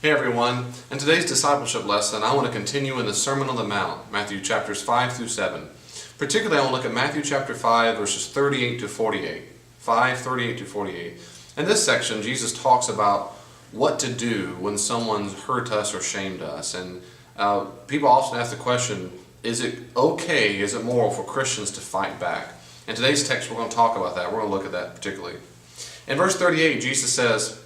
Hey everyone, in today's discipleship lesson I want to continue in the Sermon on the Mount, Matthew chapters 5 through 7. Particularly I want to look at Matthew chapter 5 verses 38 to 48. 5:38 to 48. In this section Jesus talks about what to do when someone's hurt us or shamed us. And people often ask the question, is it okay, is it moral for Christians to fight back? In today's text we're going to talk about that. We're going to look at that particularly. In verse 38 Jesus says,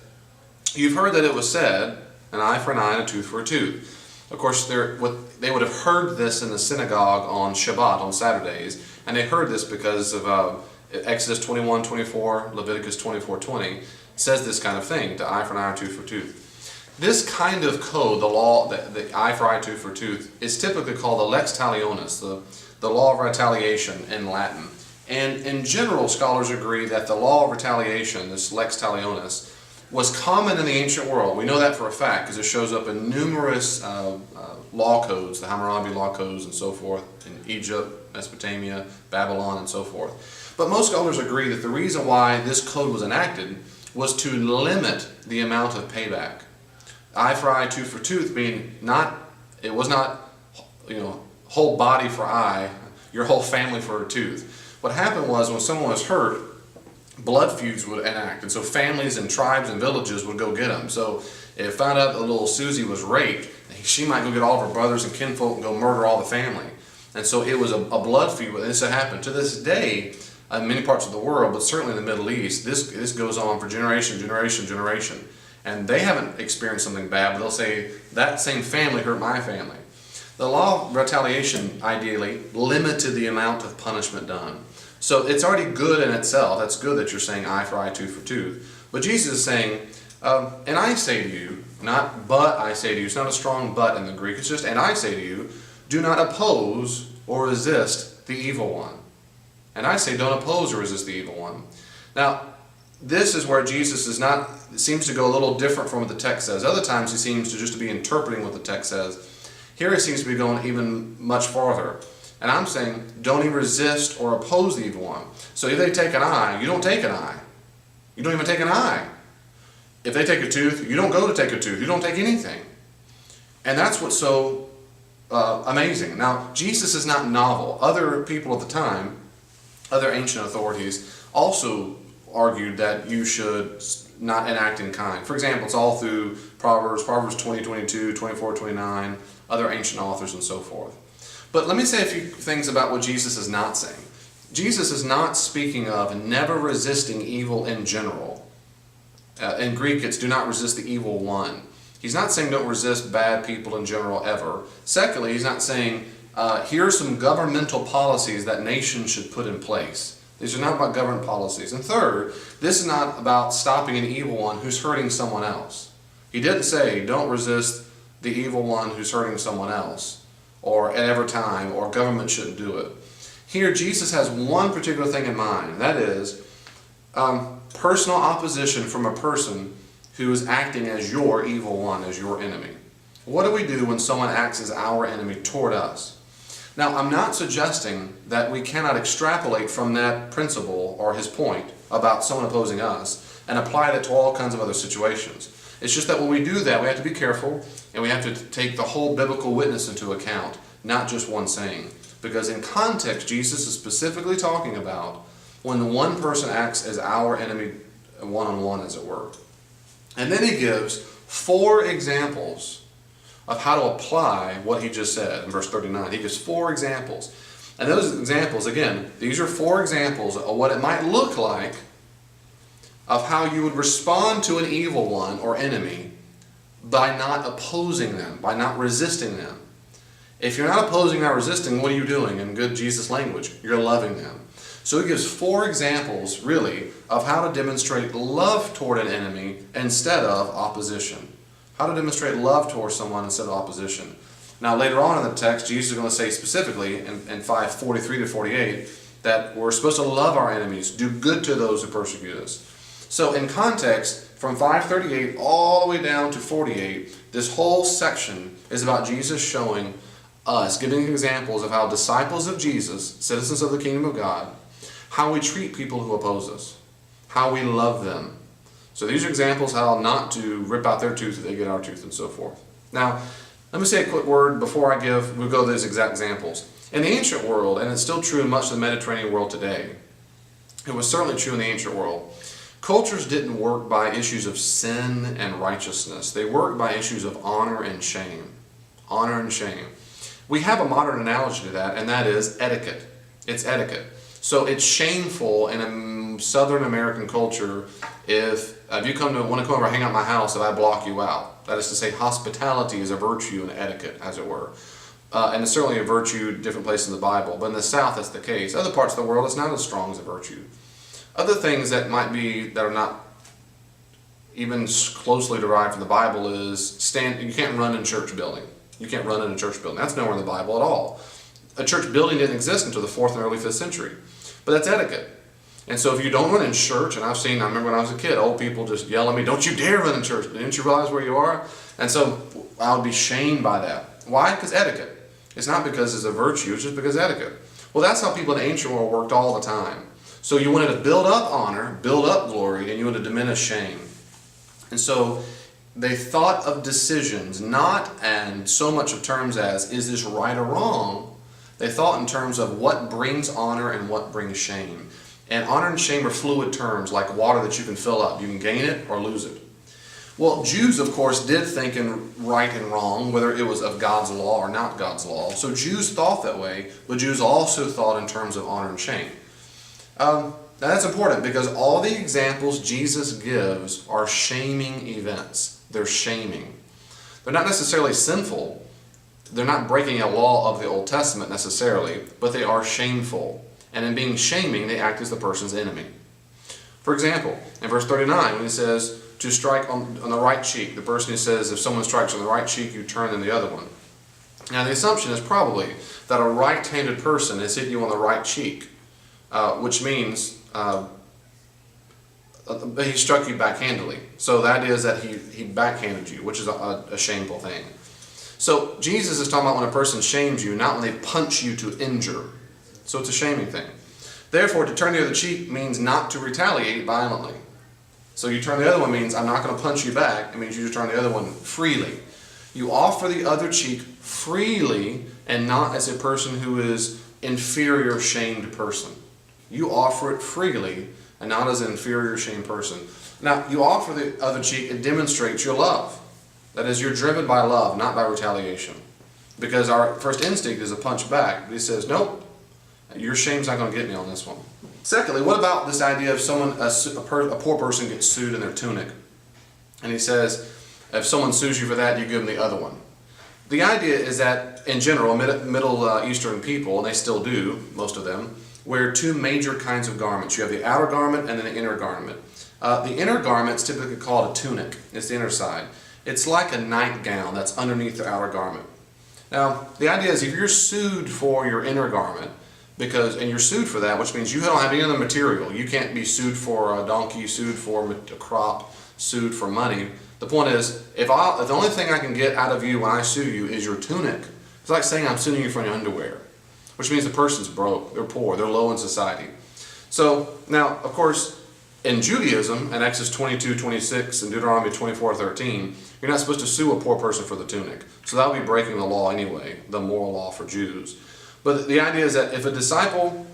"You've heard that it was said, an eye for an eye and a tooth for a tooth." Of course, they would have heard this in the synagogue on Shabbat, on Saturdays, and they heard this because of Exodus 21:24, Leviticus 24:20 says this kind of thing, to eye for an eye, tooth for tooth. This kind of code, the law, the eye for eye, tooth for tooth, is typically called the lex talionis, the law of retaliation in Latin. And in general, scholars agree that the law of retaliation, this lex talionis, was common in the ancient world. We know that for a fact because it shows up in numerous law codes, the Hammurabi law codes and so forth, in Egypt, Mesopotamia, Babylon, and so forth. But most scholars agree that the reason why this code was enacted was to limit the amount of payback. Eye for eye, tooth for tooth, being it was not, whole body for eye, your whole family for a tooth. What happened was when someone was hurt, blood feuds would enact, and so families and tribes and villages would go get them. So if found out that little Susie was raped, she might go get all of her brothers and kinfolk and go murder all the family. And so it was a blood feud. This had happened. To this day, in many parts of the world, but certainly in the Middle East, this goes on for generation. And they haven't experienced something bad, but they'll say, that same family hurt my family. The law of retaliation, ideally, limited the amount of punishment done. So it's already good in itself. That's good that you're saying eye for eye, tooth for tooth. But Jesus is saying, and I say to you, not but I say to you. It's not a strong but in the Greek. It's just, and I say to you, do not oppose or resist the evil one. And I say, don't oppose or resist the evil one. Now, this is where Jesus seems to go a little different from what the text says. Other times he seems to just be interpreting what the text says. Here he seems to be going even much farther. And I'm saying, don't even resist or oppose the evil one. So if they take an eye, you don't take an eye. You don't even take an eye. If they take a tooth, you don't go to take a tooth. You don't take anything. And that's what's so amazing. Now, Jesus is not novel. Other people at the time, other ancient authorities, also argued that you should not enact in kind. For example, it's all through Proverbs 20:22, 24:29, other ancient authors and so forth. But let me say a few things about what Jesus is not saying. Jesus is not speaking of never resisting evil in general. In Greek, it's do not resist the evil one. He's not saying don't resist bad people in general ever. Secondly, he's not saying here are some governmental policies that nations should put in place. These are not about government policies. And third, this is not about stopping an evil one who's hurting someone else. He didn't say don't resist the evil one who's hurting someone else, or at every time, or government shouldn't do it. Here, Jesus has one particular thing in mind, and that is personal opposition from a person who is acting as your evil one, as your enemy. What do we do when someone acts as our enemy toward us? Now, I'm not suggesting that we cannot extrapolate from that principle or his point about someone opposing us and apply that to all kinds of other situations. It's just that when we do that, we have to be careful and we have to take the whole biblical witness into account, not just one saying. Because in context, Jesus is specifically talking about when one person acts as our enemy one-on-one, as it were. And then he gives 4 examples of how to apply what he just said in verse 39. He gives 4 examples. And those examples, again, these are 4 examples of what it might look like of how you would respond to an evil one or enemy by not opposing them, by not resisting them. If you're not opposing, not resisting, what are you doing in good Jesus language? You're loving them. So he gives 4 examples, really, of how to demonstrate love toward an enemy instead of opposition. How to demonstrate love towards someone instead of opposition. Now, later on in the text, Jesus is going to say specifically in 5:43 to 48 that we're supposed to love our enemies, do good to those who persecute us. So in context, from 5:38 all the way down to 48, this whole section is about Jesus showing us, giving examples of how disciples of Jesus, citizens of the kingdom of God, how we treat people who oppose us, how we love them, So these are examples how not to rip out their tooth if they get our tooth and so forth. Now, let me say a quick word before we go to these exact examples. In the ancient world, and it's still true in much of the Mediterranean world today, it was certainly true in the ancient world, cultures didn't work by issues of sin and righteousness. They worked by issues of honor and shame. Honor and shame. We have a modern analogy to that, and that is etiquette. It's etiquette. So it's shameful in a Southern American culture if you want to come over and hang out at my house, if I block you out. That is to say, hospitality is a virtue and etiquette, as it were. And it's certainly a virtue in different places in the Bible. But in the South, that's the case. Other parts of the world, it's not as strong as a virtue. Other things that are not even closely derived from the Bible is you can't run in a church building. You can't run in a church building. That's nowhere in the Bible at all. A church building didn't exist until the 4th and early 5th century. But that's etiquette. And so if you don't run in church, and I remember when I was a kid, old people just yell at me, "Don't you dare run in church. Didn't you realize where you are?" And so I would be shamed by that. Why? Because etiquette. It's not because it's a virtue, it's just because etiquette. Well, that's how people in the ancient world worked all the time. So you wanted to build up honor, build up glory, and you wanted to diminish shame. And so they thought of decisions not in so much of terms as, is this right or wrong? They thought in terms of what brings honor and what brings shame. And honor and shame are fluid terms, like water that you can fill up. You can gain it or lose it. Well, Jews, of course, did think in right and wrong, whether it was of God's law or not God's law. So Jews thought that way, but Jews also thought in terms of honor and shame. Now that's important because all the examples Jesus gives are shaming events. They're shaming. They're not necessarily sinful. They're not breaking a law of the Old Testament necessarily, but they are shameful. And in being shaming, they act as the person's enemy. For example, in verse 39, when he says to strike on the right cheek, the person who says if someone strikes on the right cheek, you turn them the other one. Now the assumption is probably that a right-handed person has hit you on the right cheek, which means he struck you backhandedly. So that is that he backhanded you, which is a shameful thing. So Jesus is talking about when a person shames you, not when they punch you to injure. So it's a shaming thing. Therefore, to turn the other cheek means not to retaliate violently. So you turn the other one means I'm not going to punch you back. It means you just turn the other one freely. You offer the other cheek freely and not as a person who is inferior, shamed person. You offer it freely and not as an inferior, shamed person. Now, you offer the other cheek, it demonstrates your love. That is, you're driven by love, not by retaliation. Because our first instinct is a punch back. But he says, nope, your shame's not going to get me on this one. Secondly, what about this idea of a poor person gets sued in their tunic? And he says, if someone sues you for that, you give them the other one. The idea is that, in general, Middle Eastern people, and they still do, most of them, wear two major kinds of garments. You have the outer garment and then the inner garment. The inner garment is typically called a tunic. It's the inner side. It's like a nightgown that's underneath the outer garment. Now, the idea is if you're sued for your inner garment, and you're sued for that, which means you don't have any other material. You can't be sued for a donkey, sued for a crop, sued for money. The point is, if the only thing I can get out of you when I sue you is your tunic, it's like saying I'm suing you for your underwear, which means the person's broke, they're poor, they're low in society. So, now, of course, in Judaism, in Exodus 22:26 and Deuteronomy 24:13, you're not supposed to sue a poor person for the tunic. So that would be breaking the law anyway, the moral law for Jews. But the idea is that if a disciple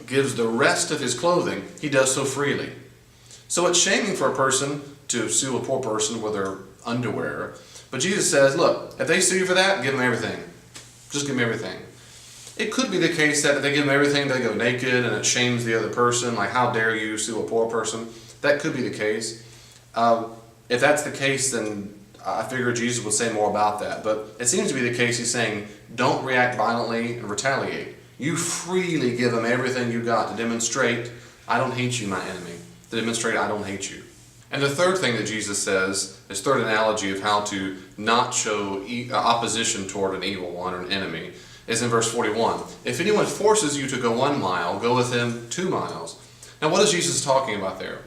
gives the rest of his clothing, he does so freely. So it's shaming for a person to sue a poor person with their underwear. But Jesus says, look, if they sue you for that, give them everything. Just give them everything. It could be the case that if they give them everything, they go naked and it shames the other person, like how dare you sue a poor person. That could be the case. If that's the case, then I figure Jesus would say more about that. But it seems to be the case he's saying, don't react violently and retaliate. You freely give them everything you got to demonstrate, I don't hate you, my enemy. To demonstrate, I don't hate you. And the third thing that Jesus says, his third analogy of how to not show opposition toward an evil one or an enemy, is in verse 41. If anyone forces you to go 1 mile, go with him 2 miles. Now what is Jesus talking about there?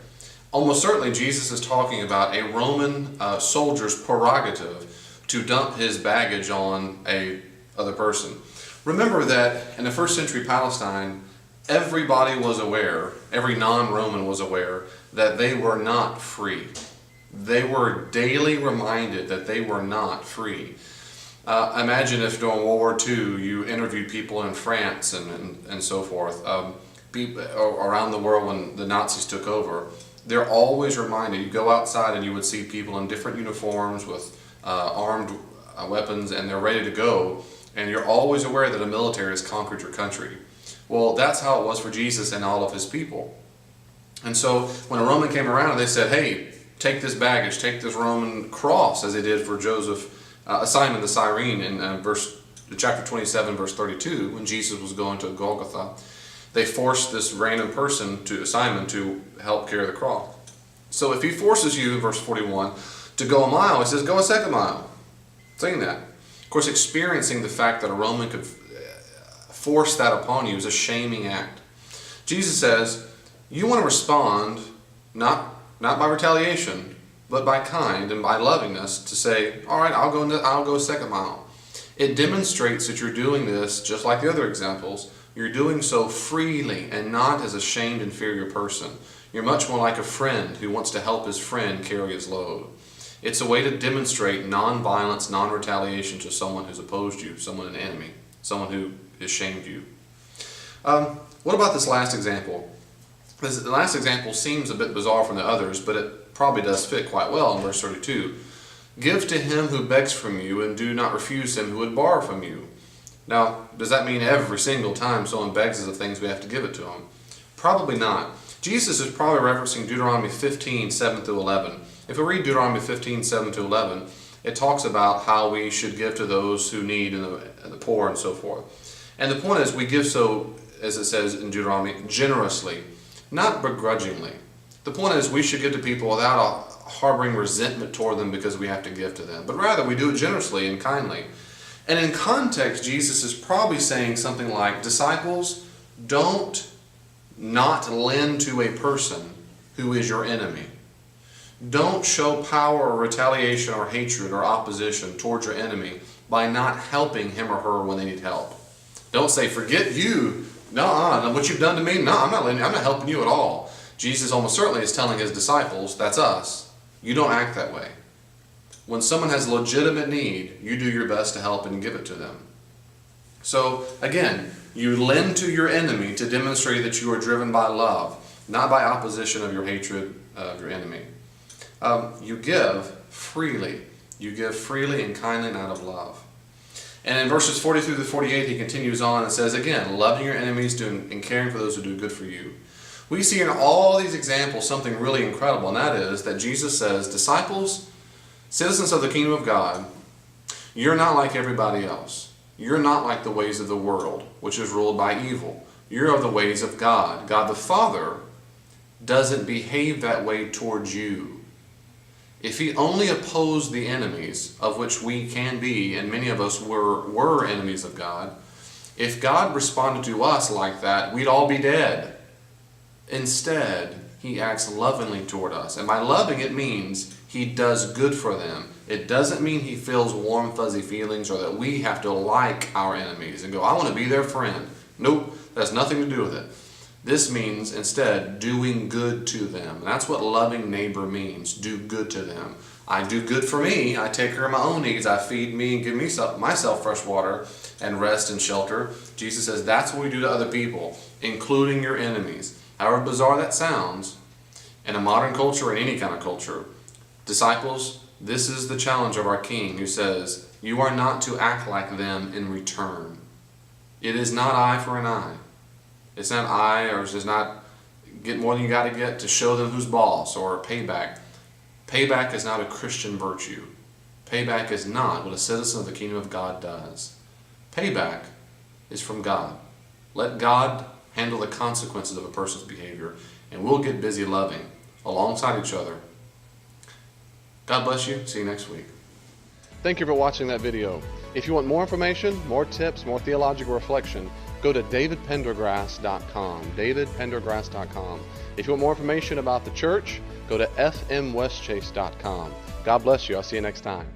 Almost certainly Jesus is talking about a Roman soldier's prerogative to dump his baggage on a other person. Remember that in the first century Palestine, everybody was aware, every non-Roman was aware, that they were not free. They were daily reminded that they were not free. Imagine if during World War II you interviewed people in France and so forth, people around the world when the Nazis took over. They're always reminded, you go outside and you would see people in different uniforms with armed weapons, and they're ready to go, and you're always aware that a military has conquered your country. Well, that's how it was for Jesus and all of his people. And so when a Roman came around and they said, hey, take this baggage, take this Roman cross, as they did for Simon the Cyrene in chapter 27, verse 32, when Jesus was going to Golgotha, they forced this random person, Simon, to help carry the cross. So if he forces you, in verse 41, to go a mile, he says, go a second mile. Saying that. Of course, experiencing the fact that a Roman could force that upon you is a shaming act. Jesus says, you want to respond not by retaliation, but by kind and by lovingness, to say, all right, I'll go a second mile. It demonstrates that you're doing this, just like the other examples, you're doing so freely and not as a shamed, inferior person. You're much more like a friend who wants to help his friend carry his load. It's a way to demonstrate non-violence, non-retaliation to someone who's opposed you, someone an enemy, someone who has shamed you. What about this last example? The last example seems a bit bizarre from the others, but it probably does fit quite well in verse 32. Give to him who begs from you, and do not refuse him who would borrow from you. Now, does that mean every single time someone begs us of things we have to give it to them? Probably not. Jesus is probably referencing Deuteronomy 15, 7 through 11. If we read Deuteronomy 15, 7 to 11, it talks about how we should give to those who need and the poor and so forth. And the point is, we give so, as it says in Deuteronomy, generously, not begrudgingly. The point is, we should give to people without harboring resentment toward them because we have to give to them, but rather we do it generously and kindly. And in context, Jesus is probably saying something like, disciples, don't not lend to a person who is your enemy. Don't show power or retaliation or hatred or opposition towards your enemy by not helping him or her when they need help. Don't say, forget you. No, what you've done to me, no, I'm not helping you at all. Jesus almost certainly is telling his disciples, that's us. You don't act that way. When someone has legitimate need, you do your best to help and give it to them. So again, you lend to your enemy to demonstrate that you are driven by love, not by opposition of your hatred of your enemy. You give freely. You give freely and kindly and out of love. And in verses 43 to 48, he continues on and says, again, loving your enemies and caring for those who do good for you. We see in all these examples something really incredible, and that is that Jesus says, disciples, citizens of the kingdom of God, you're not like everybody else. You're not like the ways of the world, which is ruled by evil. You're of the ways of God. God the Father doesn't behave that way towards you. If he only opposed the enemies, of which we can be, and many of us were enemies of God, if God responded to us like that, we'd all be dead. Instead, he acts lovingly toward us. And by loving, it means he does good for them. It doesn't mean he feels warm, fuzzy feelings, or that we have to like our enemies and go, I want to be their friend. Nope, that has nothing to do with it. This means, instead, doing good to them. And that's what loving neighbor means, do good to them. I do good for me. I take care of my own needs. I feed me and give myself fresh water and rest and shelter. Jesus says that's what we do to other people, including your enemies. However bizarre that sounds, in a modern culture or in any kind of culture, disciples, this is the challenge of our King, who says, you are not to act like them in return. It is not eye for an eye. It's not it's not get more than you got to get to show them who's boss or payback. Payback is not a Christian virtue. Payback is not what a citizen of the kingdom of God does. Payback is from God. Let God handle the consequences of a person's behavior, and we'll get busy loving alongside each other. God bless you. See you next week. Thank you for watching that video. If you want more information, more tips, more theological reflection, go to davidpendergrass.com, davidpendergrass.com. If you want more information about the church, go to fmwestchase.com. God bless you. I'll see you next time.